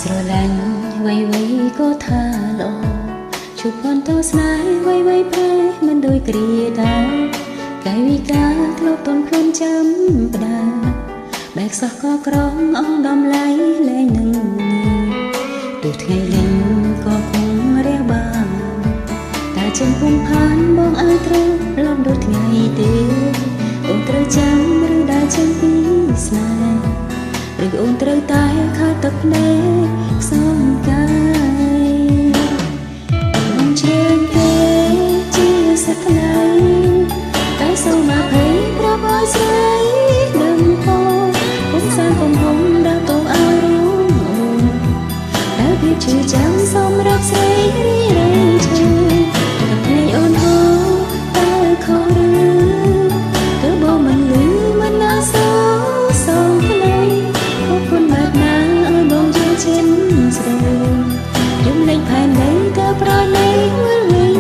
ស្រឡាញ់វ័យវ័យក៏ថាល្អជួបគាត់ទៅស្នេហ៍វ័យវ័យប្រែមិនដូចគ្រាដាកាយវិការធ្លាប់តន់ខ្លួនចាំផ្ដាបែកសោះក៏ក្រងអងដំឡៃលែងនឹងនេះទោះថ្ងៃលេងក៏គង់រះបានតែចំពុំផានបងអាចត្រូវលំដូចថ្ងៃទេអូនត្រូវចាំឬដែលចេញពីស្នេហ៍ឬអូនត្រូវតែខាត់ទឹកភ្នែកខ្សងកាយអូនជ្រាបទេជាសក្តិតែសូមអភ័យប្រាប់ឲ្យស្រីដឹងផងពុំសានកំហុំដល់តោឲ្យរួមអូនតែភាពជឿចាំសម្រាប់ស្រីរីរែងឈឺតែភ្នែកអូនហូរតែខុសឬទើបបងមិនលឺមិនណាសោសងក្ដីឈិនស្រីយំលេងផែនដីក៏ប្រណីវិលវិញ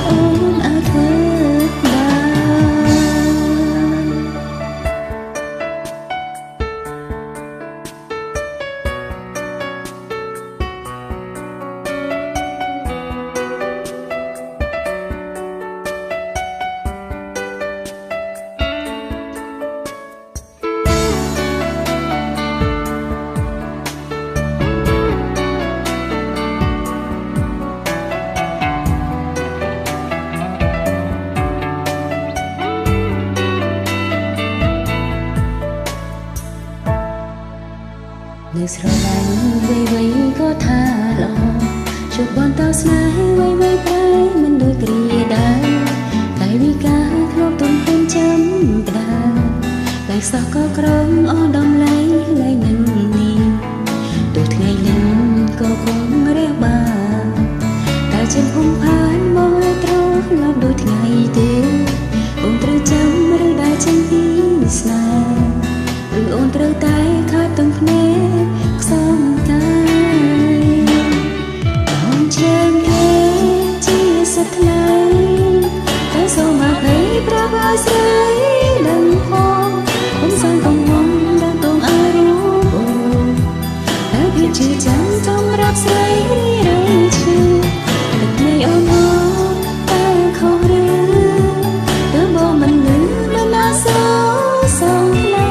អូនអាចធ្វើនៅស្រឡាញ់វ័យវ័យក៏ថាល្អជួបបងតើស្នេហ៍វ័យវ័យប្រែមិនដូចគ្រាដាកាយវិការធ្លាប់ទុំខ្លួនចាំផ្ដាបែកសោះក៏ក្រងអស់ដំឡៃលែងនឹងនេះទោះថ្ងៃលេងក៏គង់រះបានតែជាភូមិផានមកត្រូវលប់ដូចថ្ងៃទេអូនត្រូវចាំឬដែលចេញពីស្នេហ៍ឬអូនត្រូវតែខាត់ទាំងភ្នែកខ្សងកាយអូនជើងគេជាសក្តិតែសូមអភ័យប្រាប់ឲ្យស្រីដឹងផងពុំសានកំហុំដល់តងឲ្យរួមអូនតែភាពជឿចាំសម្រាប់ស្រីរីរែងឈឺទឹកភ្នែកអូនហូរតែខុសឬទើបបងមិនលឺមិនណាសោសងក្ដី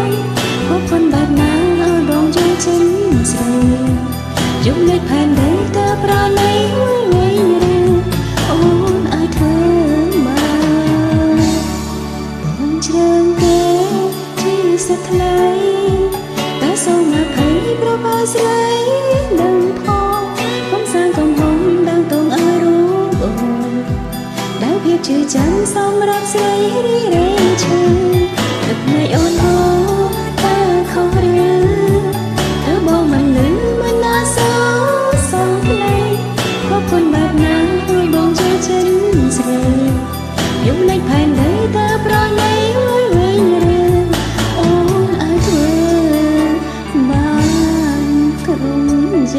คนแบบนั้นเอาดวงใจฉันใส่ยกเล็กแผ่นใดแต่ปราในหัวใจโอ้นไอเธอมาบนเชิงเกที่สะทลายแต่สองมาไผ่ประบายใสดังพอผมสร้างกำหงดังตรงอารมณ์ดาวเพียบชื่อจันสำรับใสรีเร่งเชิญกับในอ่อนโอเขาเรือเธอบอกมันลืมมันน่าเศร้าสองเพลงเพราะคนแบบนั้นด้วยดวงใจฉันเสียยุ่งในแผ่นใดแต่ปราในหัวใจโอ้ไอเธอบ้านกรุงใจ